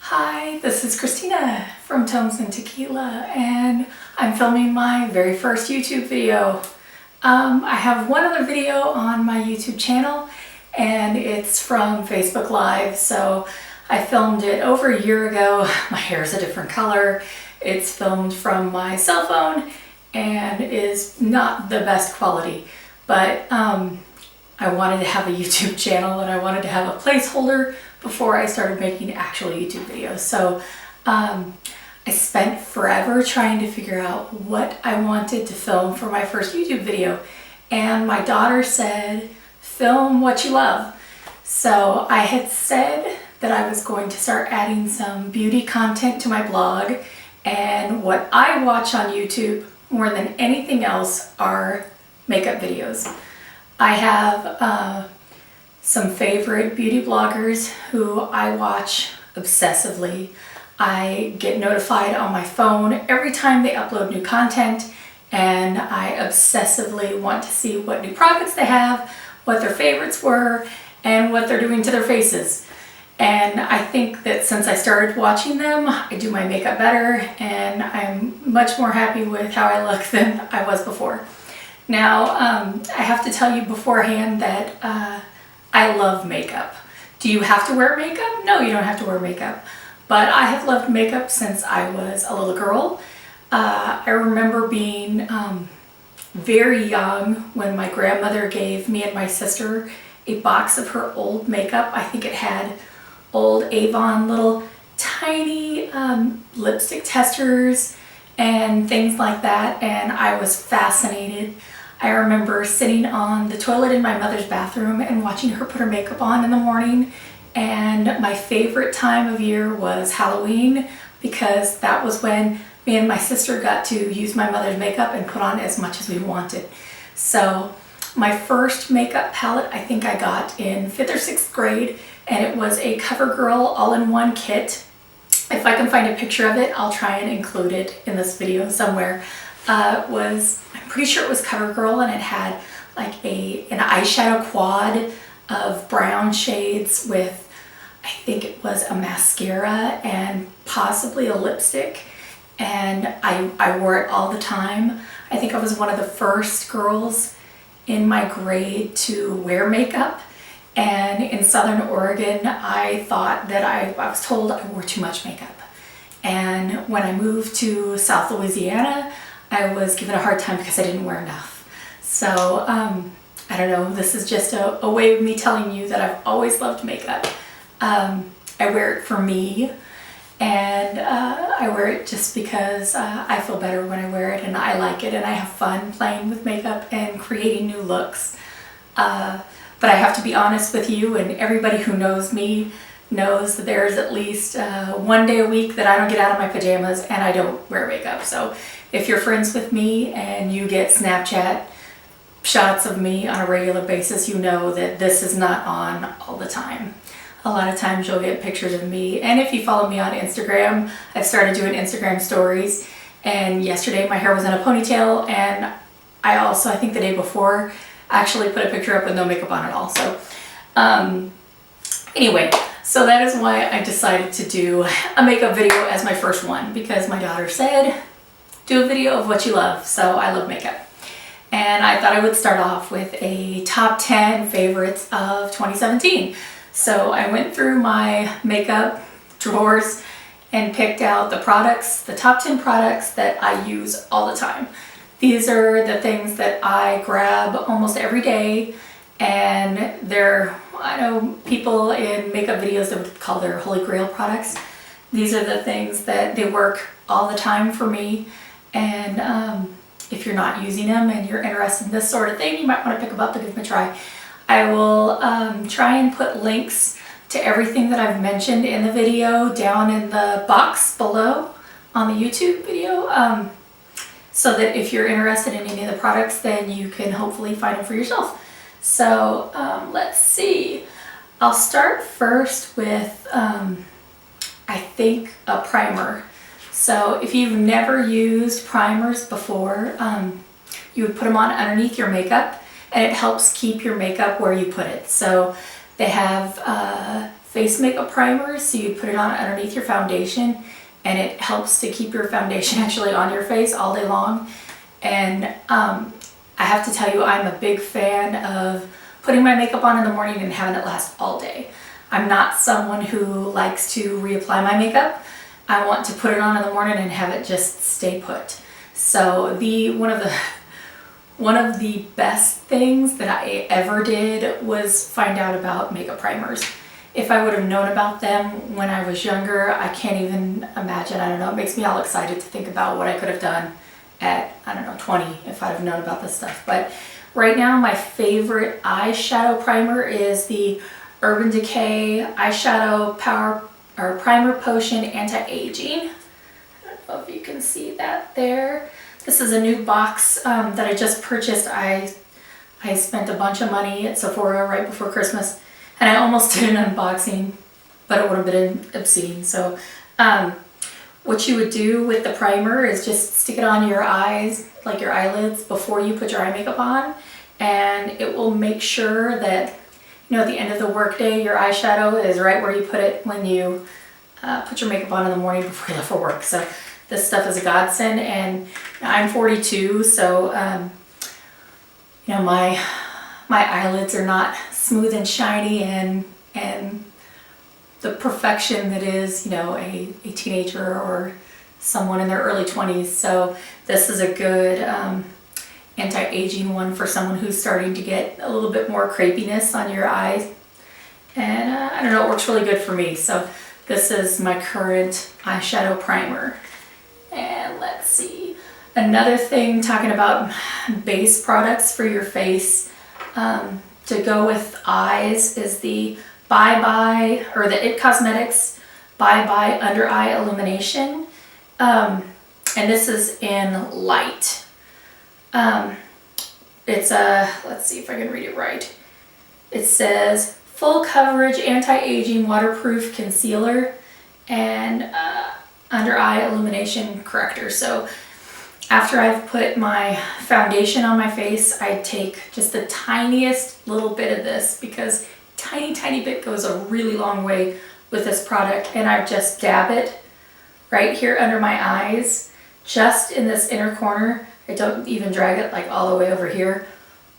Hi, this is Christina from Tones and Tequila, and I'm filming my very first YouTube video. I have one other video on my YouTube channel, and it's from Facebook Live. So I filmed it over a year ago. My hair is a different color. It's filmed from my cell phone and is not the best quality, but I wanted to have a YouTube channel and I wanted to have a placeholder before I started making actual YouTube videos. So I spent forever trying to figure out what I wanted to film for my first YouTube video. And my daughter said, film what you love. So I had said that I was going to start adding some beauty content to my blog, and what I watch on YouTube more than anything else are makeup videos. I have some favorite beauty bloggers who I watch obsessively. I get notified on my phone every time they upload new content, and I obsessively want to see what new products they have, what their favorites were, and what they're doing to their faces. And I think that since I started watching them, I do my makeup better, and I'm much more happy with how I look than I was before. Now, I have to tell you beforehand that I love makeup. Do you have to wear makeup? No, you don't have to wear makeup. But I have loved makeup since I was a little girl. I remember being very young when my grandmother gave me and my sister a box of her old makeup. I think it had old Avon little tiny lipstick testers and things like that, and I was fascinated. I remember sitting on the toilet in my mother's bathroom and watching her put her makeup on in the morning, and my favorite time of year was Halloween, because that was when me and my sister got to use my mother's makeup and put on as much as we wanted. So my first makeup palette I think I got in 5th or 6th grade, and it was a CoverGirl all-in-one kit. If I can find a picture of it, I'll try and include it in this video somewhere. I'm pretty sure it was CoverGirl, and it had like an eyeshadow quad of brown shades with, I think it was a mascara and possibly a lipstick, and I wore it all the time. I think I was one of the first girls in my grade to wear makeup, and in Southern Oregon I thought that I was told I wore too much makeup, and when I moved to South Louisiana I was given a hard time because I didn't wear enough. So I don't know, this is just a way of me telling you that I've always loved makeup. I wear it for me, and I wear it just because I feel better when I wear it, and I like it, and I have fun playing with makeup and creating new looks. But I have to be honest with you, and everybody who knows me knows that there's at least one day a week that I don't get out of my pajamas and I don't wear makeup. So if you're friends with me and you get Snapchat shots of me on a regular basis, you know that this is not on all the time. A lot of times you'll get pictures of me, and if you follow me on Instagram, I've started doing Instagram stories, and yesterday my hair was in a ponytail, and I also, I think the day before, actually put a picture up with no makeup on at all. So anyway, so that is why I decided to do a makeup video as my first one, because my daughter said, do a video of what you love. So I love makeup. And I thought I would start off with a top 10 favorites of 2017. So I went through my makeup drawers and picked out the products, the top 10 products that I use all the time. These are the things that I grab almost every day, and they're, I know people in makeup videos that would call their holy grail products. These are the things that they work all the time for me, and if you're not using them and you're interested in this sort of thing, you might want to pick them up and give them a try. I will try and put links to everything that I've mentioned in the video down in the box below on the YouTube video, so that if you're interested in any of the products, then you can hopefully find them for yourself. So let's see. I'll start first with, I think, a primer. So if you've never used primers before, you would put them on underneath your makeup, and it helps keep your makeup where you put it. So they have face makeup primer, so you put it on underneath your foundation, and it helps to keep your foundation actually on your face all day long. And I have to tell you, I'm a big fan of putting my makeup on in the morning and having it last all day. I'm not someone who likes to reapply my makeup. I want to put it on in the morning and have it just stay put. So one of the best things that I ever did was find out about makeup primers. If I would have known about them when I was younger, I can't even imagine. I don't know, it makes me all excited to think about what I could have done at, I don't know, 20 if I'd have known about this stuff. But right now, my favorite eyeshadow primer is the Urban Decay Eyeshadow Primer Potion Anti-Aging. I don't know if you can see that there. This is a new box that I just purchased. I spent a bunch of money at Sephora right before Christmas, and I almost did an unboxing, but it would have been obscene. So what you would do with the primer is just stick it on your eyes, like your eyelids, before you put your eye makeup on, and it will make sure that, you know, at the end of the workday, your eyeshadow is right where you put it when you put your makeup on in the morning before you left for work. So this stuff is a godsend, and I'm 42, so you know, my eyelids are not smooth and shiny and the perfection that is, you know, a teenager or someone in their early 20s. So this is a good anti-aging one for someone who's starting to get a little bit more crepiness on your eyes. And I don't know, it works really good for me. So this is my current eyeshadow primer. And let's see, another thing, talking about base products for your face to go with eyes, is the It Cosmetics Bye Bye Under Eye Illumination. And this is in light. It's a, let's see if I can read it right. It says full coverage anti-aging waterproof concealer and under eye illumination corrector. So after I've put my foundation on my face, I take just the tiniest little bit of this, because tiny bit goes a really long way with this product, and I just dab it right here under my eyes, just in this inner corner. I don't even drag it like all the way over here,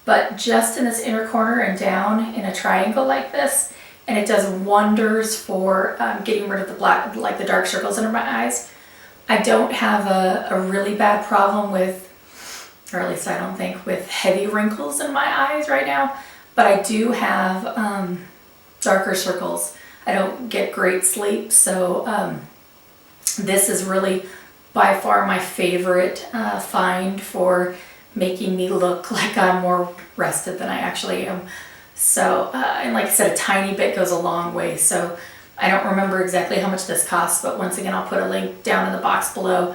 but just in this inner corner and down in a triangle like this, and it does wonders for getting rid of the black, like the dark circles under my eyes. I don't have a really bad problem with, or at least I don't think, with heavy wrinkles in my eyes right now, but I do have darker circles. I don't get great sleep, so this is really by far my favorite find for making me look like I'm more rested than I actually am. So, and like I said, a tiny bit goes a long way. So I don't remember exactly how much this costs, but once again, I'll put a link down in the box below.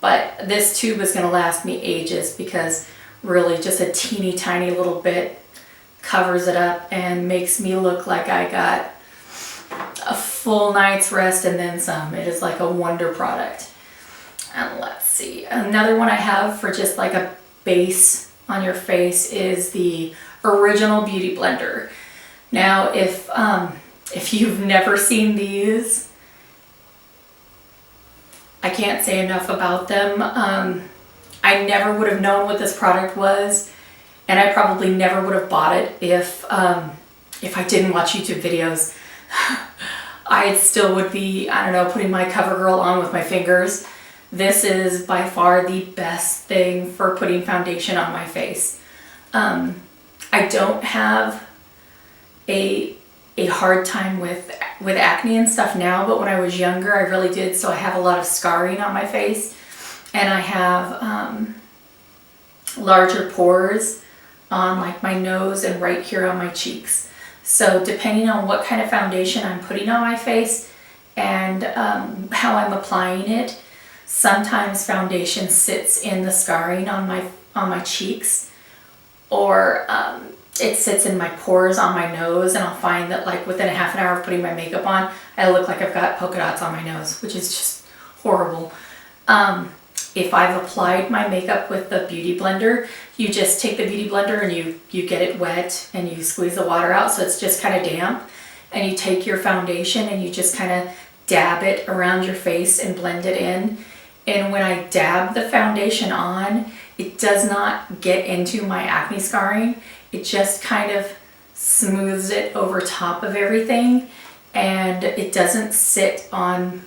But this tube is going to last me ages, because really just a teeny tiny little bit covers it up and makes me look like I got a full night's rest and then some. It is like a wonder product. And let's see, another one I have for just like a base on your face is the Original Beauty Blender. Now, if you've never seen these, I can't say enough about them. I never would have known what this product was, and I probably never would have bought it if I didn't watch YouTube videos. I still would be, I don't know, putting my CoverGirl on with my fingers. This is by far the best thing for putting foundation on my face. I don't have a hard time with acne and stuff now, but when I was younger, I really did. So I have a lot of scarring on my face, and I have larger pores on like my nose and right here on my cheeks. So depending on what kind of foundation I'm putting on my face and how I'm applying it, sometimes foundation sits in the scarring on my cheeks, or it sits in my pores on my nose, and I'll find that like within a half an hour of putting my makeup on, I look like I've got polka dots on my nose, which is just horrible. If I've applied my makeup with the Beauty Blender, you just take the Beauty Blender and you get it wet and you squeeze the water out so it's just kind of damp. and you take your foundation and you just kind of dab it around your face and blend it in. And when I dab the foundation on, it does not get into my acne scarring. It just kind of smooths it over top of everything, and it doesn't sit on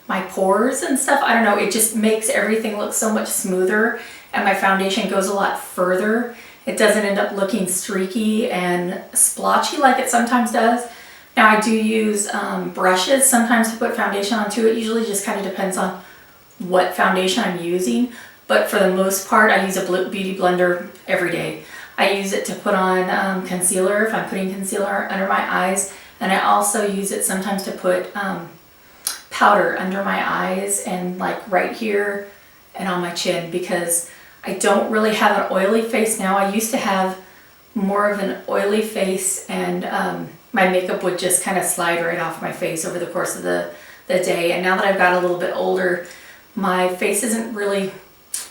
my pores and stuff. I don't know, it just makes everything look so much smoother, and my foundation goes a lot further. It doesn't end up looking streaky and splotchy like it sometimes does. Now I do use brushes sometimes to put foundation onto it. Usually just kind of depends on what foundation I'm using, but for the most part I use a beauty blender every day. I use it to put on concealer if I'm putting concealer under my eyes, and I also use it sometimes to put powder under my eyes and like right here and on my chin, because I don't really have an oily face now. I used to have more of an oily face, and my makeup would just kind of slide right off my face over the course of the day. And now that I've got a little bit older, my face isn't really,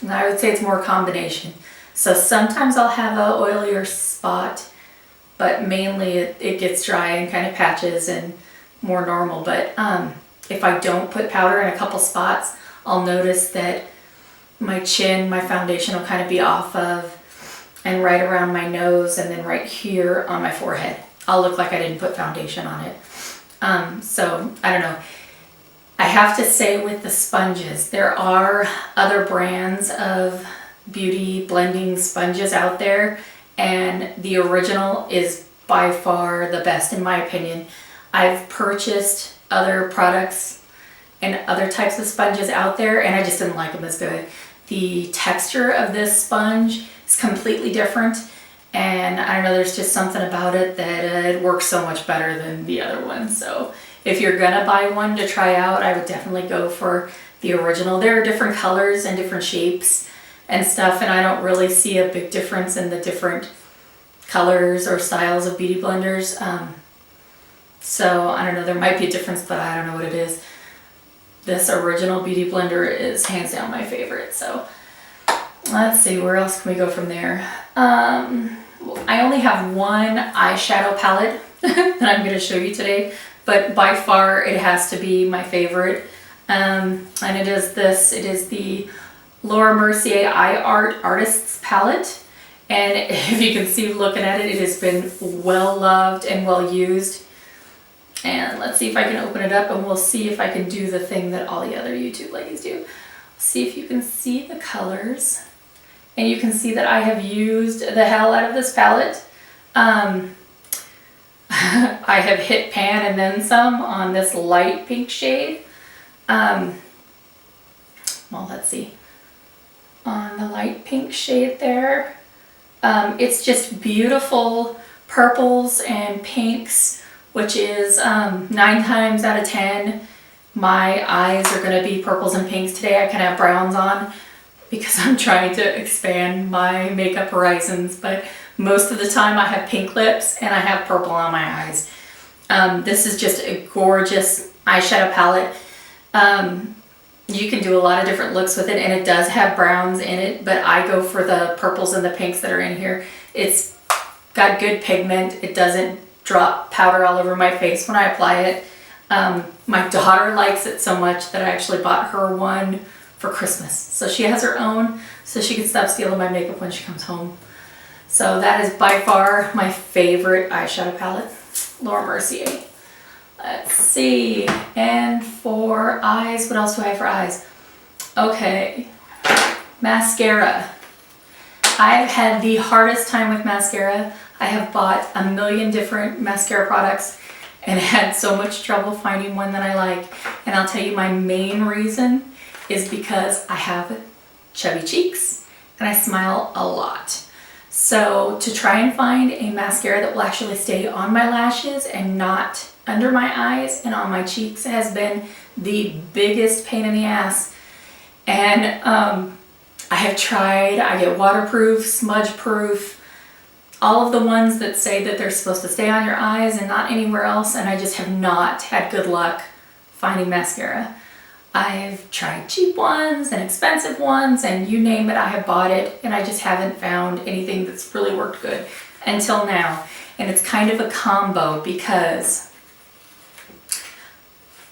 I would say it's more a combination. So sometimes I'll have an oilier spot, but mainly it gets dry and kind of patches and more normal. But if I don't put powder in a couple spots, I'll notice that my chin, my foundation will kind of be off of, and right around my nose, and then right here on my forehead, I'll look like I didn't put foundation on it. So I don't know. I have to say with the sponges, there are other brands of beauty blending sponges out there, and the original is by far the best in my opinion. I've purchased other products and other types of sponges out there, and I just didn't like them as good. The texture of this sponge is completely different, and I don't know, there's just something about it that it works so much better than the other one. So if you're gonna buy one to try out, I would definitely go for the original. There are different colors and different shapes and stuff, and I don't really see a big difference in the different colors or styles of beauty blenders. So I don't know, there might be a difference, but I don't know what it is. This original beauty blender is hands down my favorite. So let's see, where else can we go from there? I only have one eyeshadow palette that I'm going to show you today, but by far it has to be my favorite. And it is this. It is the Laura Mercier Eye Art Artists Palette. And if you can see looking at it, it has been well loved and well used. And let's see if I can open it up, and we'll see if I can do the thing that all the other YouTube ladies do. See if you can see the colors. And you can see that I have used the hell out of this palette. I have hit pan and then some on this light pink shade. Well, let's see. On the light pink shade there. It's just beautiful purples and pinks, which is 9 times out of 10, my eyes are going to be purples and pinks. Today I kind of have browns on because I'm trying to expand my makeup horizons, but most of the time I have pink lips and I have purple on my eyes. This is just a gorgeous eyeshadow palette. You can do a lot of different looks with it, and it does have browns in it, but I go for the purples and the pinks that are in here. It's got good pigment. It doesn't drop powder all over my face when I apply it. My daughter likes it so much that I actually bought her one for Christmas. So she has her own, so she can stop stealing my makeup when she comes home. So that is by far my favorite eyeshadow palette, Laura Mercier. Let's see, and for eyes, what else do I have for eyes? Okay, mascara. I've had the hardest time with mascara. I have bought a million different mascara products and had so much trouble finding one that I like. And I'll tell you, my main reason is because I have chubby cheeks and I smile a lot. So to try and find a mascara that will actually stay on my lashes and not under my eyes and on my cheeks has been the biggest pain in the ass. And I have tried, I get waterproof, smudge proof, all of the ones that say that they're supposed to stay on your eyes and not anywhere else, and I just have not had good luck finding mascara. I've tried cheap ones and expensive ones, and you name it, I have bought it, and I just haven't found anything that's really worked good until now. And it's kind of a combo because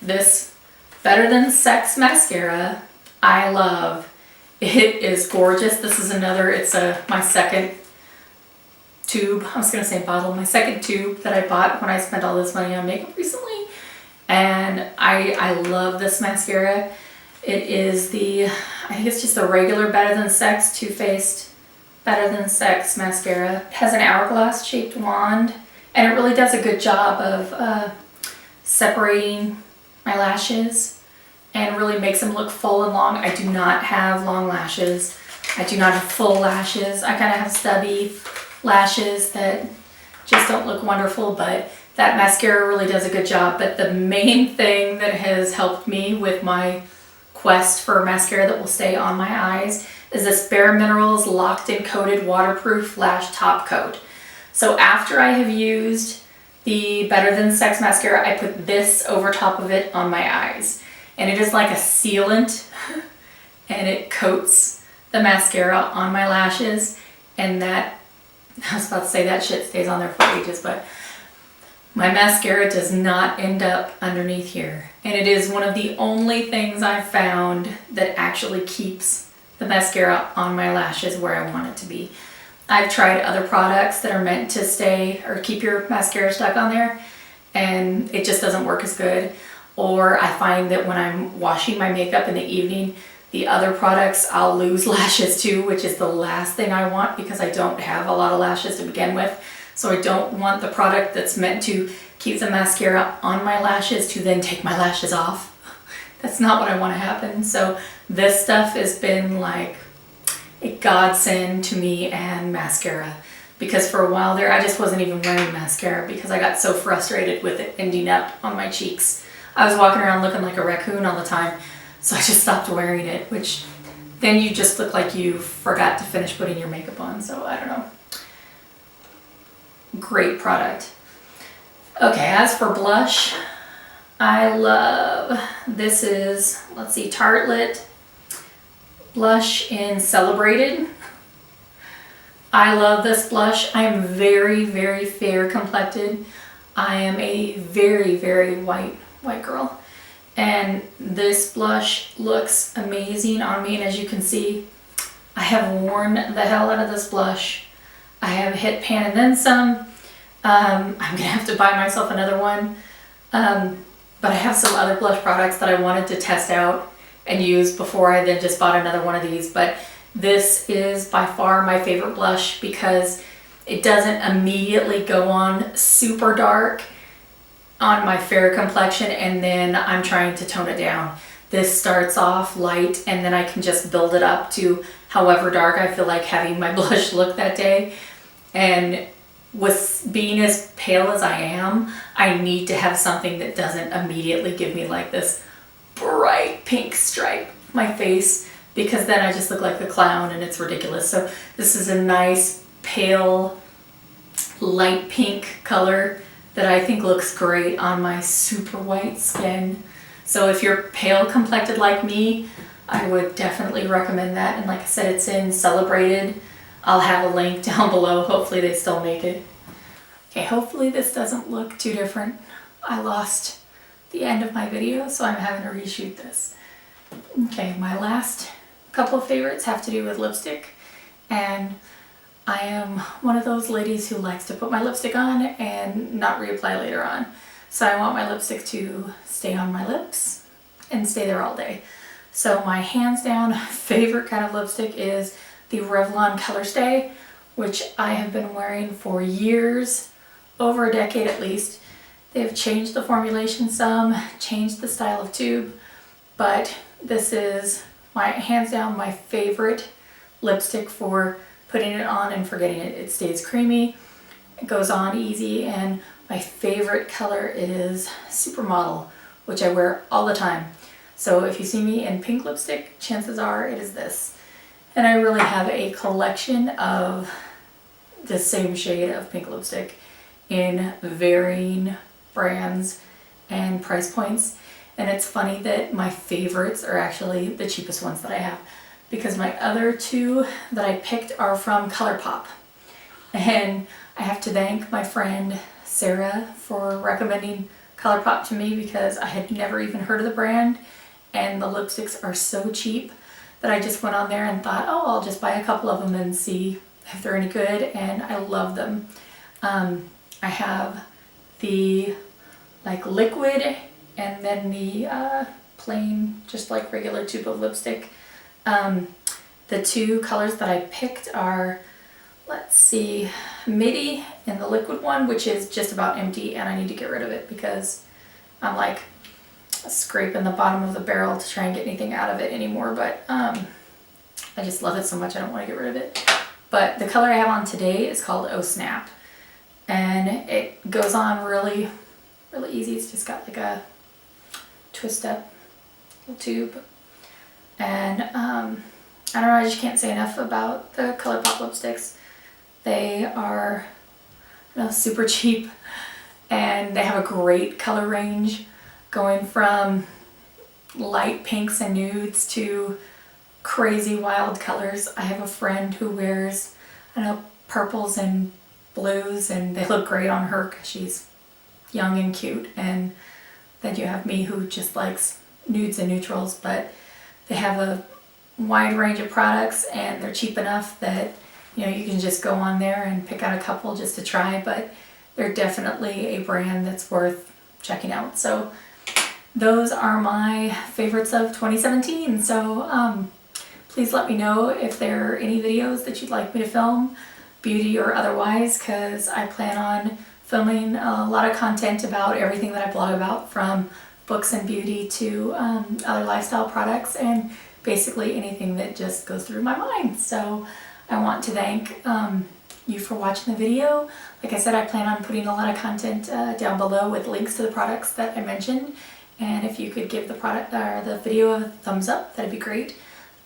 this Better Than Sex mascara. I love. It is gorgeous. This is another, it's my second tube, I was gonna say bottle, my second tube that I bought when I spent all this money on makeup recently. And I love this mascara. It is the, I think it's just the regular Better Than Sex Too Faced Better Than Sex mascara. It has an hourglass shaped wand, and it really does a good job of separating my lashes and really makes them look full and long. I do not have long lashes. I do not have full lashes. I kind of have stubby lashes that just don't look wonderful, but that mascara really does a good job. But the main thing that has helped me with my quest for mascara that will stay on my eyes is this Bare Minerals Locked and Coated Waterproof Lash Top Coat. So after I have used the Better Than Sex mascara, I put this over top of it on my eyes. And it is like a sealant, and it coats the mascara on my lashes, and that, I was about to say that shit stays on there for ages, but my mascara does not end up underneath here. And it is one of the only things I've found that actually keeps the mascara on my lashes where I want it to be. I've tried other products that are meant to stay or keep your mascara stuck on there, and it just doesn't work as good. Or I find that when I'm washing my makeup in the evening, the other products I'll lose lashes to, which is the last thing I want because I don't have a lot of lashes to begin with. So I don't want the product that's meant to keep the mascara on my lashes to then take my lashes off. That's not what I want to happen. So this stuff has been like a godsend to me and mascara, because for a while there I just wasn't even wearing mascara because I got so frustrated with it ending up on my cheeks. I was walking around looking like a raccoon all the time, so I just stopped wearing it, which then you just look like you forgot to finish putting your makeup on, so I don't know. Great product. Okay, as for blush, I love, this is, let's see, Tartelette blush in Celebrated. I love this blush. I am very, very fair complected. I am a very, very white girl. And this blush looks amazing on me, and as you can see, I have worn the hell out of this blush. I have hit pan and then some. I'm gonna have to buy myself another one. But I have some other blush products that I wanted to test out and use before I then just bought another one of these. But this is by far my favorite blush because it doesn't immediately go on super dark on my fair complexion and then I'm trying to tone it down. This starts off light and then I can just build it up to however dark I feel like having my blush look that day. And with being as pale as I am, I need to have something that doesn't immediately give me like this bright pink stripe on my face, because then I just look like a clown and it's ridiculous. So this is a nice pale light pink color that I think looks great on my super white skin. So if you're pale complected like me, I would definitely recommend that. And like I said, it's in Celebrated. I'll have a link down below. Hopefully they still make it. Okay, hopefully this doesn't look too different. I lost the end of my video, so I'm having to reshoot this. Okay, my last couple of favorites have to do with lipstick. And I am one of those ladies who likes to put my lipstick on and not reapply later on. So I want my lipstick to stay on my lips and stay there all day. So my hands down favorite kind of lipstick is the Revlon Color Stay, which I have been wearing for years, over a decade at least. They've changed the formulation some, changed the style of tube, but this is my hands down my favorite lipstick for putting it on and forgetting it. It stays creamy, it goes on easy, and my favorite color is Supermodel, which I wear all the time. So if you see me in pink lipstick, chances are it is this. And I really have a collection of the same shade of pink lipstick in varying brands and price points. And it's funny that my favorites are actually the cheapest ones that I have, because my other two that I picked are from ColourPop. And I have to thank my friend Sarah for recommending ColourPop to me because I had never even heard of the brand, and the lipsticks are so cheap that I just went on there and thought, oh, I'll just buy a couple of them and see if they're any good, and I love them. I have the like liquid and then the plain, just like regular tube of lipstick. The two colors that I picked are, let's see, Midi in the liquid one, which is just about empty, and I need to get rid of it because I'm like scraping the bottom of the barrel to try and get anything out of it anymore, but I just love it so much I don't want to get rid of it. But the color I have on today is called Oh Snap, and it goes on really easy. It's just got like a twist up little tube, and I don't know, I just can't say enough about the ColourPop lipsticks. They are, you know, super cheap, and they have a great color range, going from light pinks and nudes to crazy wild colors. I have a friend who wears, I don't know, purples and blues, and they look great on her because she's young and cute. And then you have me who just likes nudes and neutrals, but they have a wide range of products, and they're cheap enough that, you know, you can just go on there and pick out a couple just to try, but they're definitely a brand that's worth checking out. So those are my favorites of 2017. So please let me know if there are any videos that you'd like me to film, beauty or otherwise, because I plan on filming a lot of content about everything that I blog about, from books and beauty to other lifestyle products, and basically anything that just goes through my mind. So I want to thank you for watching the video. Like I said, I plan on putting a lot of content down below with links to the products that I mentioned, and if you could give the product or the video a thumbs up, that'd be great,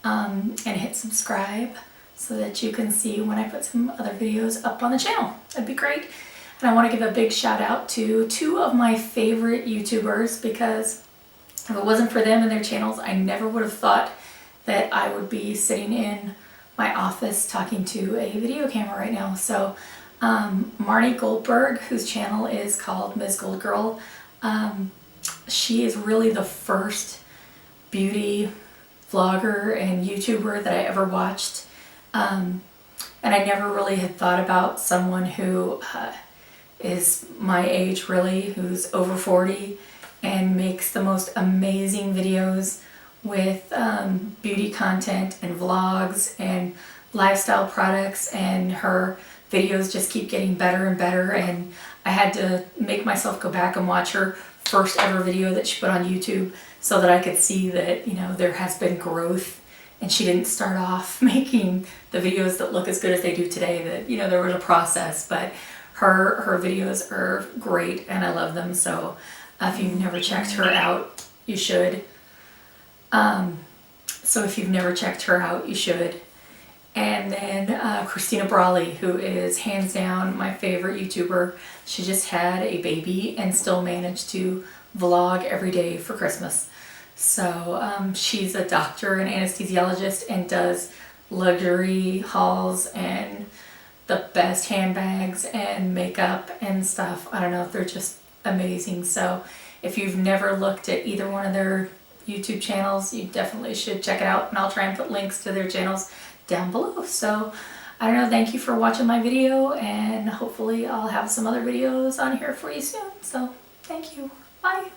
and hit subscribe so that you can see when I put some other videos up on the channel. That'd be great. And I want to give a big shout out to two of my favorite YouTubers, because if it wasn't for them and their channels, I never would have thought that I would be sitting in my office talking to a video camera right now. So Marnie Goldberg, whose channel is called Ms. Gold Girl, she is really the first beauty vlogger and YouTuber that I ever watched. And I never really had thought about someone who is my age, really, who's over 40 and makes the most amazing videos with beauty content and vlogs and lifestyle products, and her videos just keep getting better and better. And I had to make myself go back and watch her first ever video that she put on YouTube so that I could see that, you know, there has been growth, and she didn't start off making the videos that look as good as they do today. That, you know, there was a process, but her videos are great and I love them. So if you've never checked her out, you should. So if you've never checked her out, you should. And then Christina Brawley, who is hands down my favorite YouTuber. She just had a baby and still managed to vlog every day for Christmas. So she's a doctor and anesthesiologist and does luxury hauls and the best handbags and makeup and stuff. I don't know, they're just amazing. So if you've never looked at either one of their YouTube channels, you definitely should check it out, and I'll try and put links to their channels down below. So I don't know, thank you for watching my video, and hopefully I'll have some other videos on here for you soon. So thank you. Bye.